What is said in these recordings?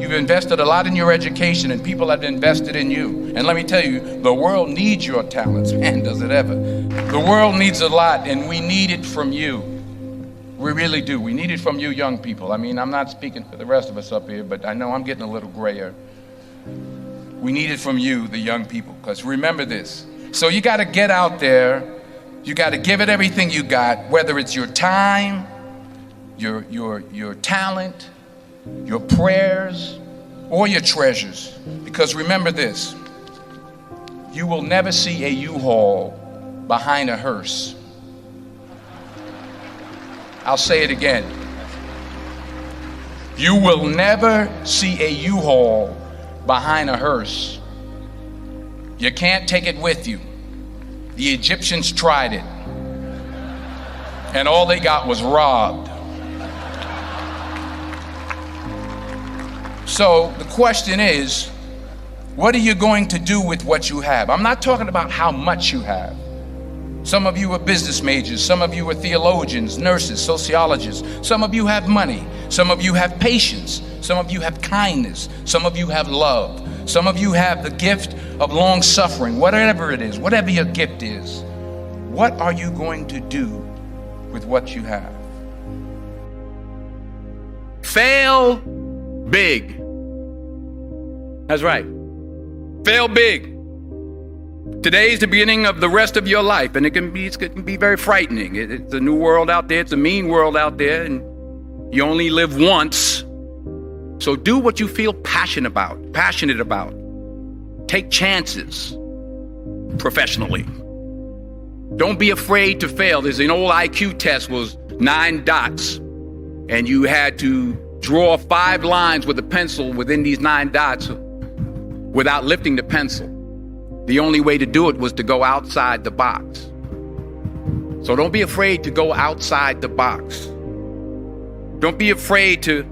You've invested a lot in your education, and people have invested in you. And let me tell you, the world needs your talents. Man, does it ever. The world needs a lot, and we need it from you. We really do. We need it from you young people. I mean, I'm not speaking for the rest of us up here, but I know I'm getting a little grayer. We need it from you, the young people, because remember this. So you got to get out there. You got to give it everything you got, whether it's your time, your talent, your prayers, or your treasures. Because remember this, you will never see a U-Haul behind a hearse. I'll say it again. You will never see a U-Haul behind a hearse. You can't take it with you. The Egyptians tried it, and all they got was robbed. So the question is, what are you going to do with what you have? I'm not talking about how much you have. Some of you are business majors, some of you are theologians, nurses, sociologists. Some of you have money, some of you have patience, some of you have kindness, some of you have love. Some of you have the gift of long suffering, whatever it is, whatever your gift is. What are you going to do with what you have? Fail big. That's right. Fail big. Today's the beginning of the rest of your life, and it can be very frightening. It's a new world out there. It's a mean world out there, and you only live once. So do what you feel passionate about. Take chances professionally. Don't be afraid to fail. There's an old IQ test, was 9 dots, and you had to draw 5 lines with a pencil within these 9 dots without lifting the pencil. The only way to do it was to go outside the box. So don't be afraid to go outside the box. Don't be afraid to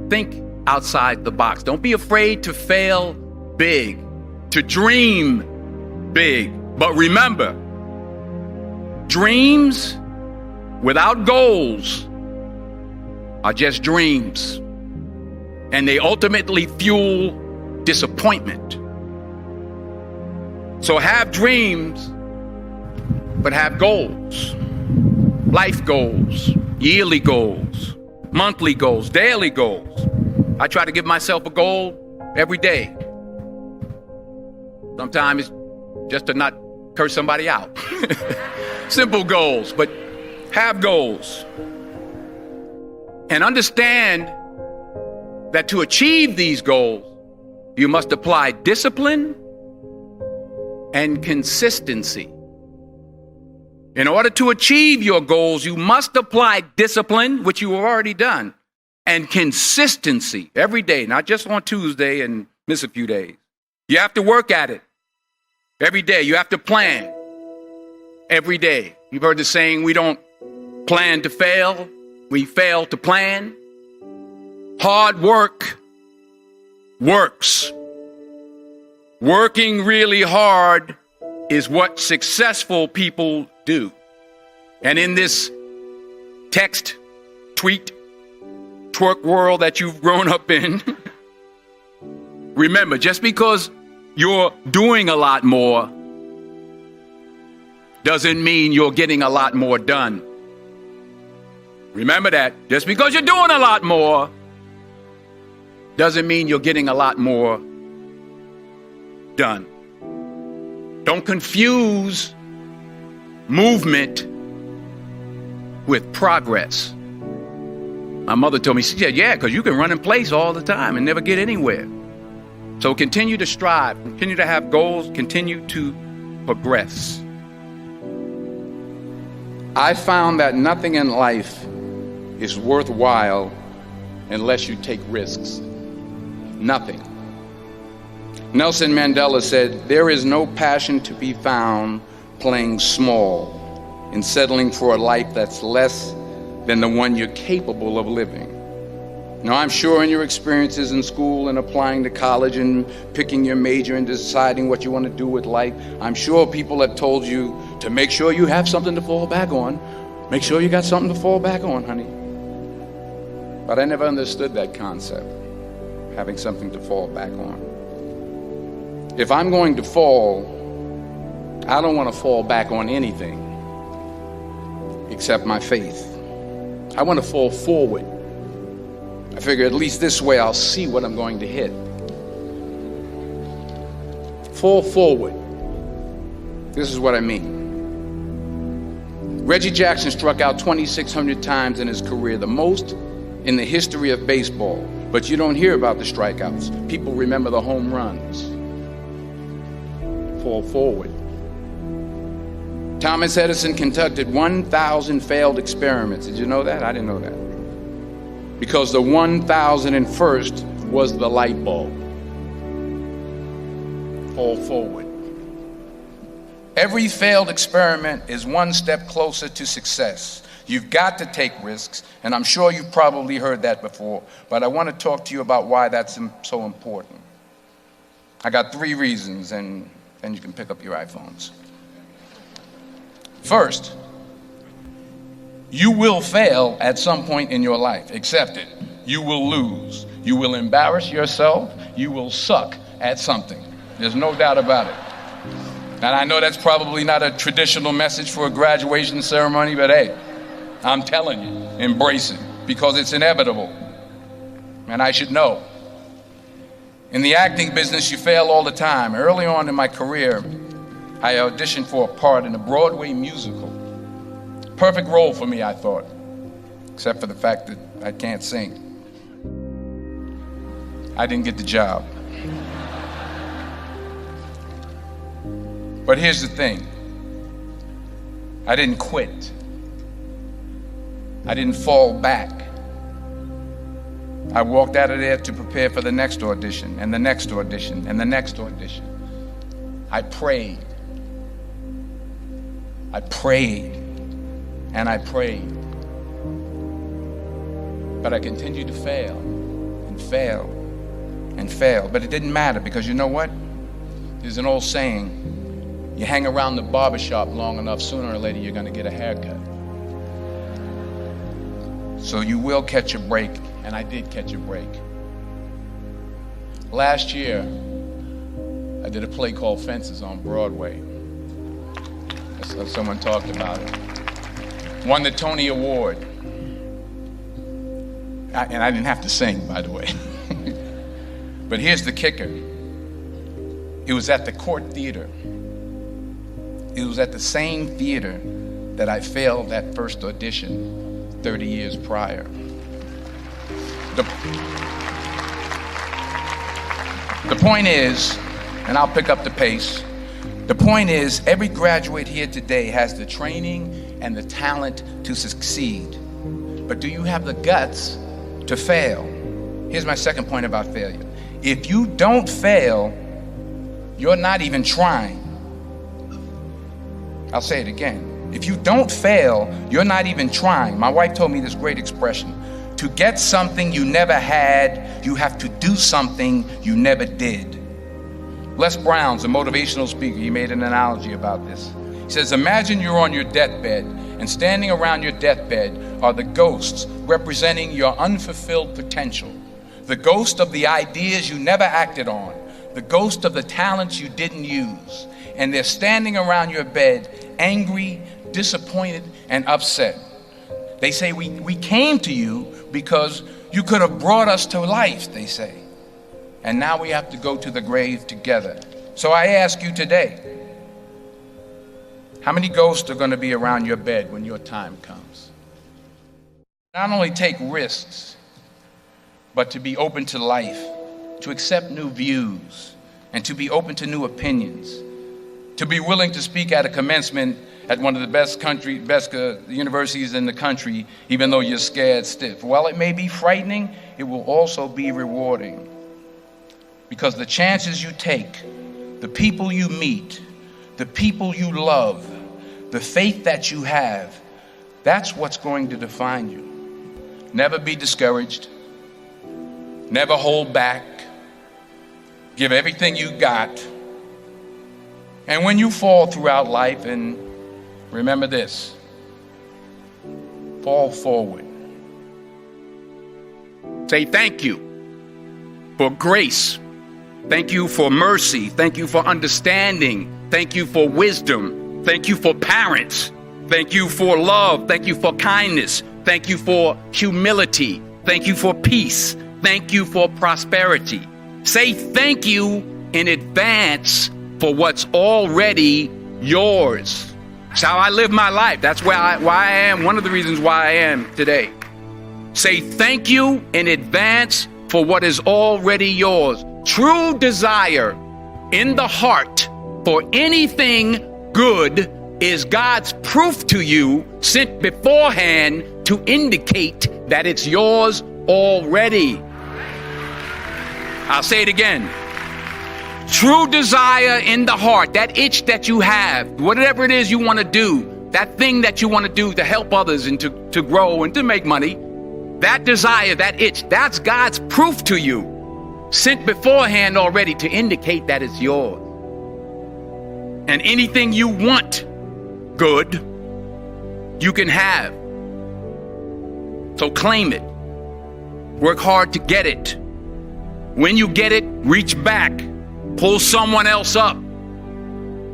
think outside the box. Don't be afraid to fail big, to dream big. But remember, dreams without goals are just dreams, and they ultimately fuel disappointment. So have dreams, but have goals. Life goals, yearly goals, monthly goals, daily goals. I try to give myself a goal every day. Sometimes it's just to not curse somebody out. Simple goals, but have goals. And understand that to achieve these goals, you must apply discipline and consistency. In order to achieve your goals, you must apply discipline, which you have already done, and consistency every day, not just on Tuesday and miss a few days. You have to work at it every day. You have to plan every day. You've heard the saying, we don't plan to fail, we fail to plan. Hard work works. Working really hard is what successful people do. And in this text, tweet, twerk world that you've grown up in, remember, just because you're doing a lot more doesn't mean you're getting a lot more done. Remember that. Just because you're doing a lot more doesn't mean you're getting a lot more done. Don't confuse movement with progress. My mother told me, she said, yeah, because you can run in place all the time and never get anywhere. So continue to strive, continue to have goals, continue to progress. I found that nothing in life is worthwhile unless you take risks. Nothing. Nelson Mandela said, there is no passion to be found playing small and settling for a life that's less than the one you're capable of living. Now, I'm sure in your experiences in school and applying to college and picking your major and deciding what you want to do with life, I'm sure people have told you to make sure you have something to fall back on. Make sure you got something to fall back on, honey. But I never understood that concept. having something to fall back on. If I'm going to fall, I don't want to fall back on anything except my faith. I want to fall forward. I figure at least this way I'll see what I'm going to hit. Fall forward. This is what I mean. Reggie Jackson struck out 2,600 times in his career, the most in the history of baseball. But you don't hear about the strikeouts. People remember the home runs. Fall forward. Thomas Edison conducted 1,000 failed experiments. Did you know that? I didn't know that. Because the 1,001st was the light bulb. Fall forward. Every failed experiment is one step closer to success. You've got to take risks, and I'm sure you've probably heard that before, but I want to talk to you about why that's so important. I got 3 reasons, and then you can pick up your iPhones. First, you will fail at some point in your life. Accept it. You will lose. You will embarrass yourself. You will suck at something. There's no doubt about it. And I know that's probably not a traditional message for a graduation ceremony, but hey, I'm telling you, embrace it, because it's inevitable. And I should know. In the acting business, you fail all the time. Early on in my career, I auditioned for a part in a Broadway musical. Perfect role for me, I thought, except for the fact that I can't sing. I didn't get the job. But here's the thing. I didn't quit. I didn't fall back. I walked out of there to prepare for the next audition, and the next audition, and the next audition. I prayed. I prayed. And I prayed. But I continued to fail and fail and fail. But it didn't matter, because you know what? There's an old saying, you hang around the barbershop long enough, sooner or later you're going to get a haircut. So you will catch a break, and I did catch a break. Last year, I did a play called Fences on Broadway. Someone talked about it. Won the Tony Award. And I didn't have to sing, by the way. But here's the kicker. It was at the Court Theater. It was at the same theater that I failed that first audition 30 years prior. The point is, and I'll pick up the pace, the point is, every graduate here today has the training and the talent to succeed. But do you have the guts to fail? Here's my second point about failure. If you don't fail, you're not even trying. I'll say it again. If you don't fail, you're not even trying. My wife told me this great expression. To get something you never had, you have to do something you never did. Les Brown's a motivational speaker. He made an analogy about this. He says, imagine you're on your deathbed, and standing around your deathbed are the ghosts representing your unfulfilled potential. The ghost of the ideas you never acted on. The ghost of the talents you didn't use. And they're standing around your bed, angry, disappointed, and upset. They say, we came to you because you could have brought us to life, they say. And now we have to go to the grave together. So I ask you today, how many ghosts are going to be around your bed when your time comes? Not only take risks, but to be open to life, to accept new views, and to be open to new opinions, to be willing to speak at a commencement at one of the best universities in the country, even though you're scared stiff. While it may be frightening, it will also be rewarding. Because the chances you take, the people you meet, the people you love, the faith that you have, that's what's going to define you. Never be discouraged. Never hold back. Give everything you got. And when you fall throughout life, and remember this, fall forward. Say thank you. for grace. Thank you for mercy. Thank you for understanding. Thank you for wisdom. Thank you for parents. Thank you for love. Thank you for kindness. Thank you for humility. Thank you for peace. Thank you for prosperity. Say thank you in advance for what's already yours. That's how I live my life. That's why I am. One of the reasons why I am today. Say thank you in advance for what is already yours. True desire in the heart for anything good is God's proof to you, sent beforehand to indicate that it's yours already. I'll say it again. True desire in the heart, that itch that you have, whatever it is you want to do, that thing that you want to do to help others and to grow and to make money, that desire, that itch, that's God's proof to you, sent beforehand already to indicate that it's yours. And anything you want good, you can have. So claim it. Work hard to get it. When you get it, reach back. Pull someone else up.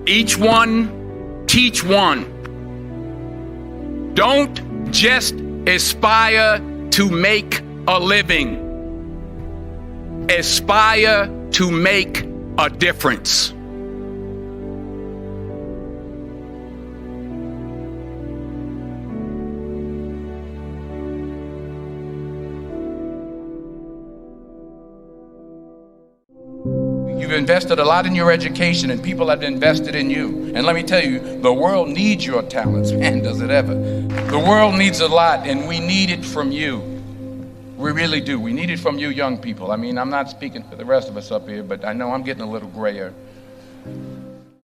Each one, teach one. Don't just aspire to make a living. Aspire to make a difference. You've invested a lot in your education, and people have invested in you. And let me tell you, the world needs your talents. Man, does it ever. The world needs a lot, and we need it from you. We really do. We need it from you young people. I mean, I'm not speaking for the rest of us up here, but I know I'm getting a little grayer.